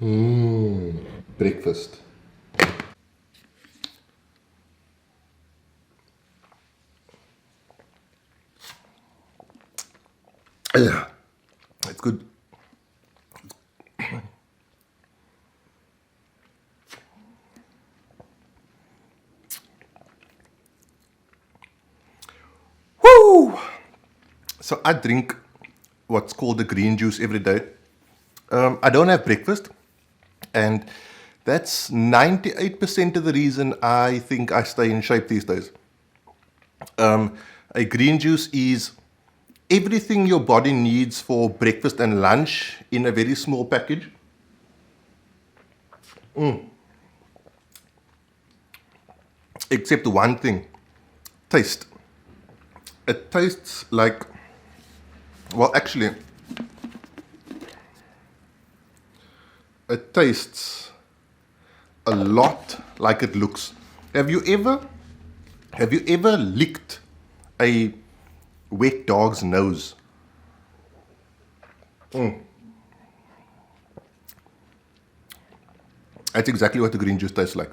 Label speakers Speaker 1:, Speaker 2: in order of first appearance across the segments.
Speaker 1: Breakfast. Yeah, it's good. Woo! So I drink what's called the green juice every day. I don't have breakfast, and that's 98% of the reason I think I stay in shape these days. A green juice is everything your body needs for breakfast and lunch in a very small package. Except one thing, taste. It tastes like, well, actually, it tastes a lot like it looks. Have you ever licked a wet dog's nose? That's exactly what the green juice tastes like.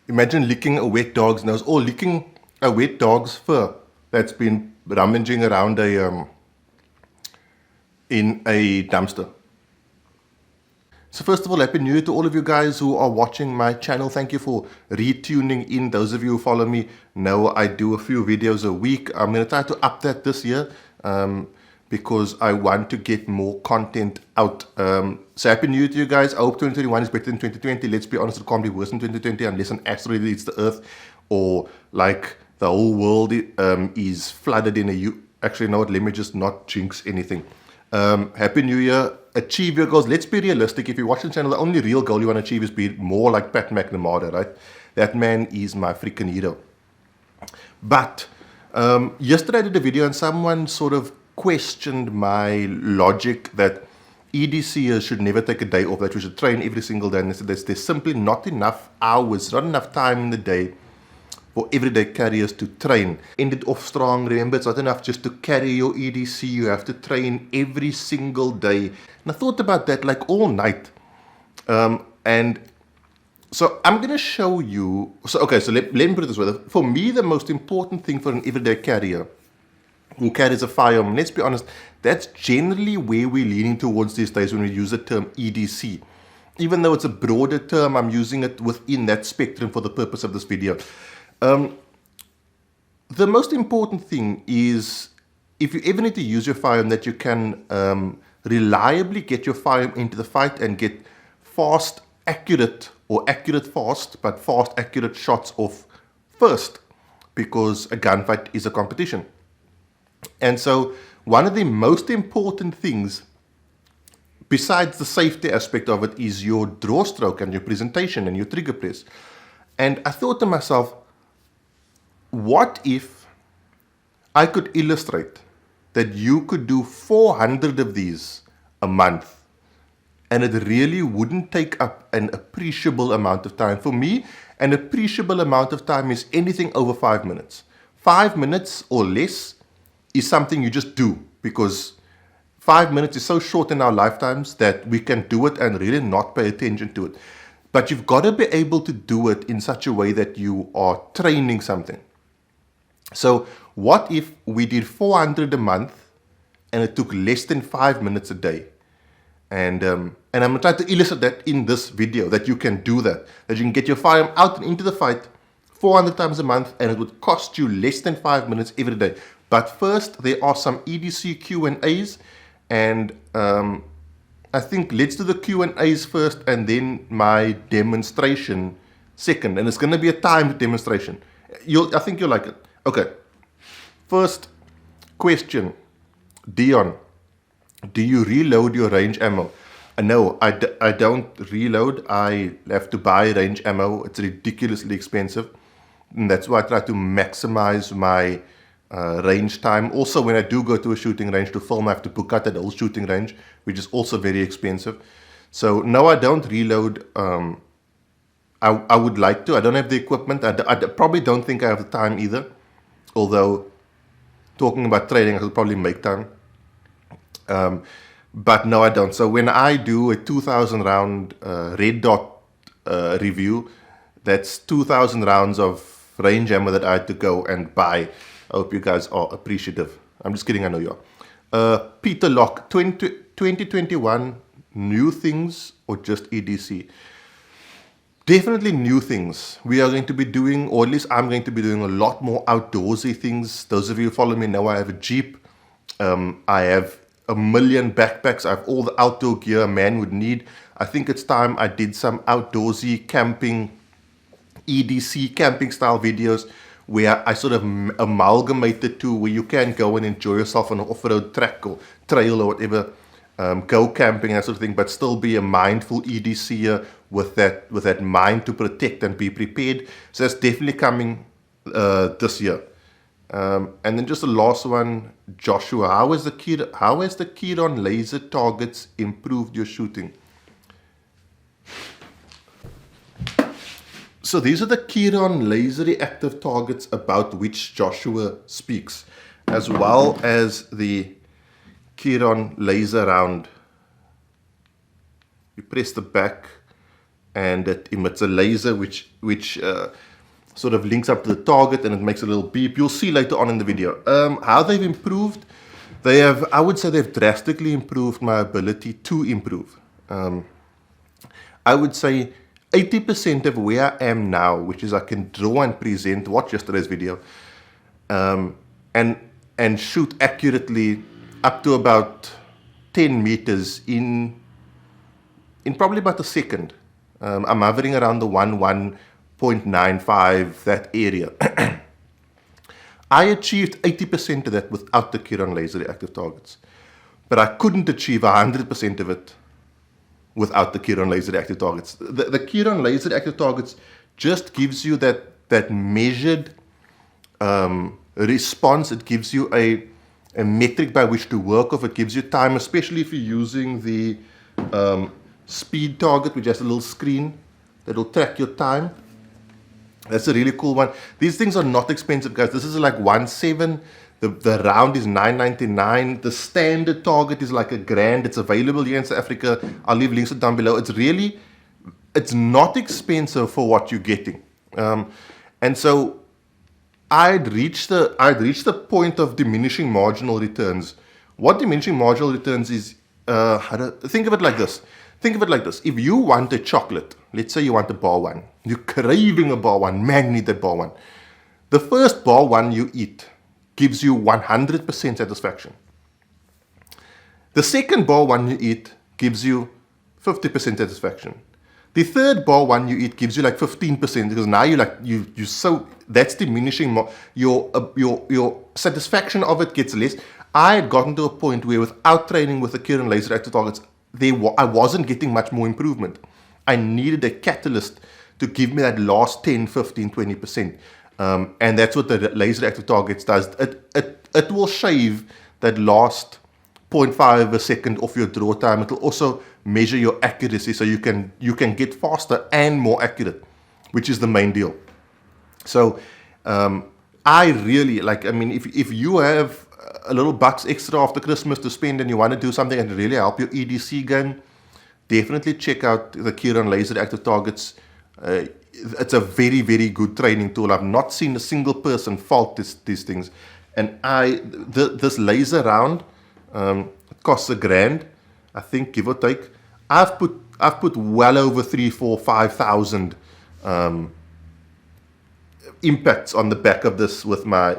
Speaker 1: Imagine licking a wet dog's nose or licking a wet dog's fur that's been rummaging around in a dumpster. So first of all, Happy New Year to all of you guys who are watching my channel. Thank you for retuning in. Those of you who follow me know I do a few videos a week. I'm going to try to up that this year because I want to get more content out. So Happy New Year to you guys. I hope 2021 is better than 2020. Let's be honest, it can't be worse than 2020 unless an asteroid hits the Earth or like the whole world is flooded in Actually, no, let me just not jinx anything. Happy New Year. Achieve your goals. Let's be realistic. If you watch the channel, the only real goal you want to achieve is be more like Pat McNamara, right? That man is my freaking hero. But yesterday I did a video and someone sort of questioned my logic that EDCers should never take a day off, that we should train every single day. And they said there's simply not enough hours, not enough time in the day for everyday carriers to train. Ended off strong. Remember, it's not enough just to carry your EDC. You have to train every single day. And I thought about that like all night. And so I'm going to show you. So let me put it this way. For me, the most important thing for an everyday carrier who carries a firearm, let's be honest, that's generally where we're leaning towards these days when we use the term EDC. Even though it's a broader term, I'm using it within that spectrum for the purpose of this video. The most important thing is, if you ever need to use your firearm, that you can reliably get your firearm into the fight and get fast, accurate, or accurate fast, but fast, accurate shots off first, because a gunfight is a competition. And so one of the most important things, besides the safety aspect of it, is your draw stroke and your presentation and your trigger press. And I thought to myself, what if I could illustrate that you could do 400 of these a month and it really wouldn't take up an appreciable amount of time? For me, an appreciable amount of time is anything over 5 minutes. 5 minutes or less is something you just do, because 5 minutes is so short in our lifetimes that we can do it and really not pay attention to it. But you've got to be able to do it in such a way that you are training something. So what if we did 400 a month and it took less than 5 minutes a day? And I'm going to try to illustrate that in this video, that you can do that. That you can get your firearm out and into the fight 400 times a month and it would cost you less than 5 minutes every day. But first, there are some EDC Q&As, and I think let's do the Q&As first and then my demonstration second. And it's going to be a timed demonstration. I think you'll like it. Okay. First question. Dion, do you reload your range ammo? No, I don't reload. I have to buy range ammo. It's ridiculously expensive. And that's why I try to maximize my range time. Also, when I do go to a shooting range to film, I have to book out that whole shooting range, which is also very expensive. So no, I don't reload. I would like to. I don't have the equipment. I probably don't think I have the time either. Although, talking about training, I could probably make time. But no, I don't. So when I do a 2,000 round red dot review, that's 2,000 rounds of range ammo that I had to go and buy. I hope you guys are appreciative. I'm just kidding, I know you are. Peter Locke, 2021, new things or just EDC? Definitely new things. We are going to be doing, or at least I'm going to be doing a lot more outdoorsy things. Those of you who follow me know I have a Jeep. I have a million backpacks. I have all the outdoor gear a man would need. I think it's time I did some outdoorsy camping, EDC camping style videos where I sort of amalgamated to where you can go and enjoy yourself on an off-road track or trail or whatever, go camping and that sort of thing, but still be a mindful EDCer with that mind to protect and be prepared. So that's definitely coming this year. And then just the last one, Joshua, how has the Keiron laser targets improved your shooting? So these are the Keiron laser reactive targets about which Joshua speaks, as well as the Keiron laser round. You press the back and it emits a laser which sort of links up to the target and it makes a little beep. You'll see later on in the video. How they've improved, I would say they've drastically improved my ability to improve. I would say 80% of where I am now, which is I can draw and present, watch yesterday's video, and shoot accurately up to about 10 meters in probably about a second. I'm hovering around the 1.95, that area. I achieved 80% of that without the Keiron laser reactive targets. But I couldn't achieve 100% of it without the Keiron laser reactive targets. The Keiron laser reactive targets just gives you that measured response. It gives you a metric by which to work off. It gives you time, especially if you're using the speed target, which has a little screen that will track your time. That's a really cool one. These things are not expensive, guys. This is like 1.7. The round is $9.99. The standard target is like $1,000. It's available here in South Africa. I'll leave links down below. It's not expensive for what you're getting. And so I'd reached the point of diminishing marginal returns. What diminishing marginal returns is, think of it like this. If you want a chocolate, let's say you want a bar one, you're craving a bar one, man, you need that bar one. The first bar one you eat gives you 100% satisfaction. The second bar one you eat gives you 50% satisfaction. The third bar one you eat gives you like 15% because now that's diminishing. Your satisfaction of it gets less. I had gotten to a point where without training with the Keiron laser reactive targets, I wasn't getting much more improvement. I needed a catalyst to give me that last 10, 15, 20%. And that's what the laser reactive targets does. It will shave that last 0.5 of a second off your draw time. It will also measure your accuracy so you can get faster and more accurate, which is the main deal. So I really if you have a little bucks extra after Christmas to spend and you want to do something and really help your EDC game, definitely check out the Keiron laser reactive targets. It's a very, very good training tool. I've not seen a single person fault these things. And this laser round costs $1,000, I think, give or take. I've put well over 3, 4, 5,000 impacts on the back of this with my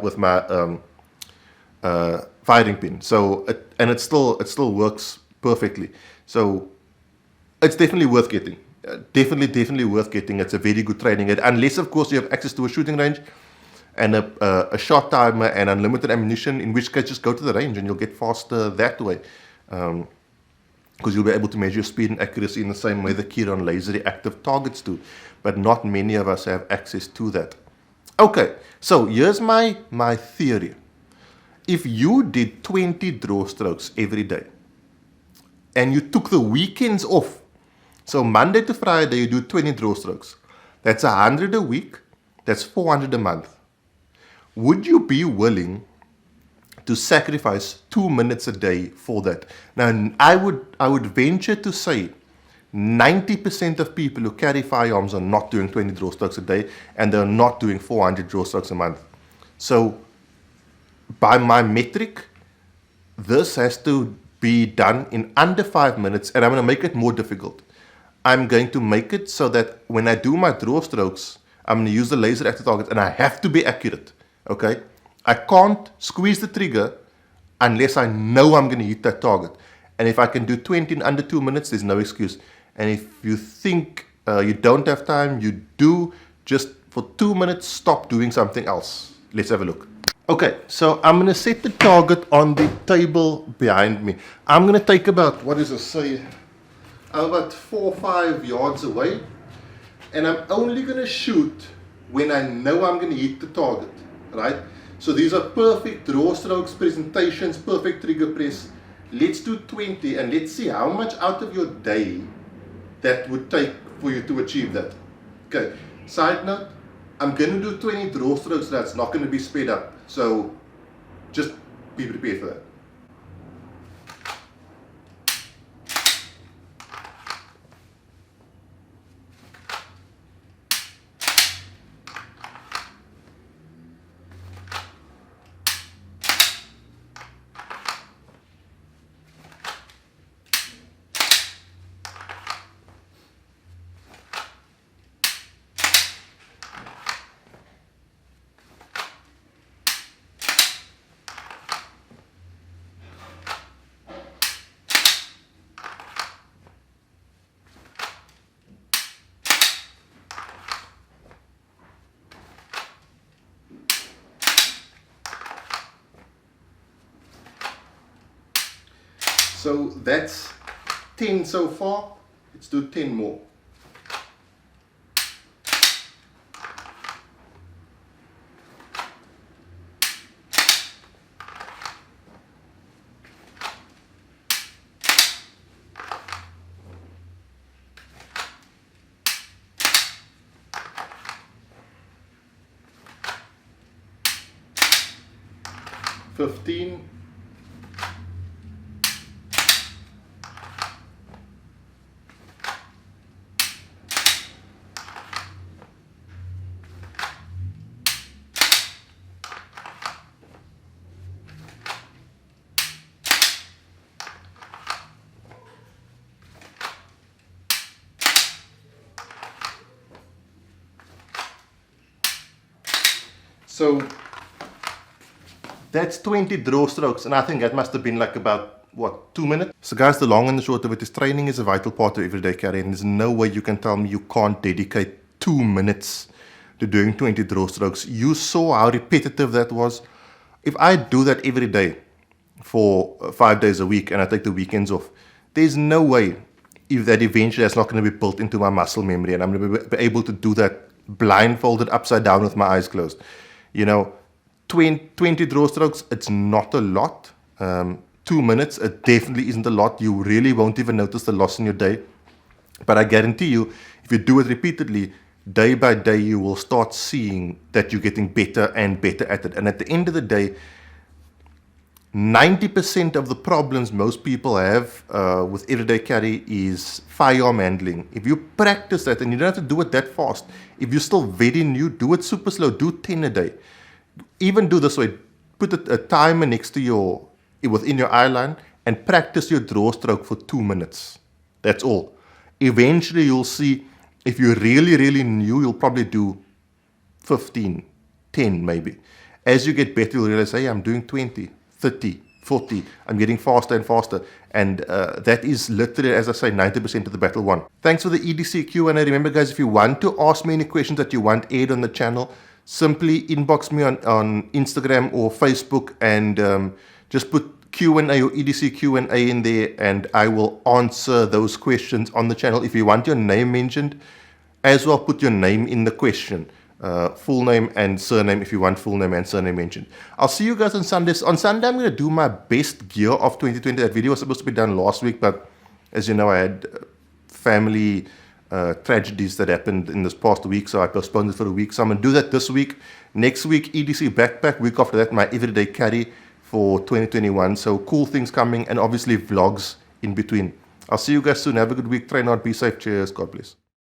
Speaker 1: firing pin. So it still works perfectly. So it's definitely worth getting. Definitely worth getting. It's a very good training aid, unless of course you have access to a shooting range and a shot timer and unlimited ammunition, in which case just go to the range and you'll get faster that way, because you'll be able to measure speed and accuracy in the same way the Keiron laser reactive targets do. But not many of us have access to that. Okay, so here's my theory. If you did 20 draw strokes every day and you took the weekends off, so Monday to Friday you do 20 draw strokes, that's 100 a week, that's 400 a month. Would you be willing to sacrifice 2 minutes a day for that. Now, I would venture to say 90% of people who carry firearms are not doing 20 draw strokes a day, and they're not doing 400 draw strokes a month. So, by my metric, this has to be done in under 5 minutes, and I'm going to make it more difficult. I'm going to make it so that when I do my draw strokes, I'm going to use the laser active target, and I have to be accurate. Okay? I can't squeeze the trigger unless I know I'm going to hit that target. And if I can do 20 in under 2 minutes, there's no excuse. And if you think you don't have time, you do, just for 2 minutes, stop doing something else. Let's have a look. Okay, so I'm going to set the target on the table behind me. I'm going to take about, what does it say? About 4 or 5 yards away. And I'm only going to shoot when I know I'm going to hit the target, right? So these are perfect draw strokes, presentations, perfect trigger press. Let's do 20 and let's see how much out of your day that would take for you to achieve that. Okay, side note, I'm going to do 20 draw strokes. That's not going to be sped up. So just be prepared for that. So that's 10 so far. Let's do 10 more. $15. So that's 20 draw strokes, and I think that must have been like about, what, 2 minutes? So guys, the long and the short of it is training is a vital part of everyday carry, and there's no way you can tell me you can't dedicate 2 minutes to doing 20 draw strokes. You saw how repetitive that was. If I do that every day for 5 days a week and I take the weekends off, there's no way if that eventually that's not going to be built into my muscle memory, and I'm going to be able to do that blindfolded upside down with my eyes closed. You know, 20 draw strokes, it's not a lot. 2 minutes, it definitely isn't a lot. You really won't even notice the loss in your day. But I guarantee you, if you do it repeatedly, day by day, you will start seeing that you're getting better and better at it. And at the end of the day, 90% of the problems most people have with everyday carry is firearm handling. If you practice that, and you don't have to do it that fast, if you're still very new, do it super slow, do 10 a day. Even do this way, put a timer next to within your eye line and practice your draw stroke for 2 minutes. That's all. Eventually you'll see, if you're really, really new, you'll probably do 15, 10 maybe. As you get better, you'll realize, hey, I'm doing 20. 30, 40, I'm getting faster and faster, and that is literally, as I say, 90% of the battle won. Thanks for the EDC Q&A. Remember guys, if you want to ask me any questions that you want aired on the channel, simply inbox me on Instagram or Facebook, and just put Q&A or EDC Q&A in there, and I will answer those questions on the channel. If you want your name mentioned, as well put your name in the question. Full name and surname if you want full name and surname mentioned. I'll see you guys on Sundays. On Sunday, I'm going to do my best gear of 2020. That video was supposed to be done last week, but as you know, I had family tragedies that happened in this past week, so I postponed it for a week. So I'm going to do that this week. Next week, EDC backpack. Week after that, my everyday carry. for 2021. So cool things coming, and obviously vlogs in between. I'll see you guys soon. Have a good week. Try not be safe. Cheers. God bless.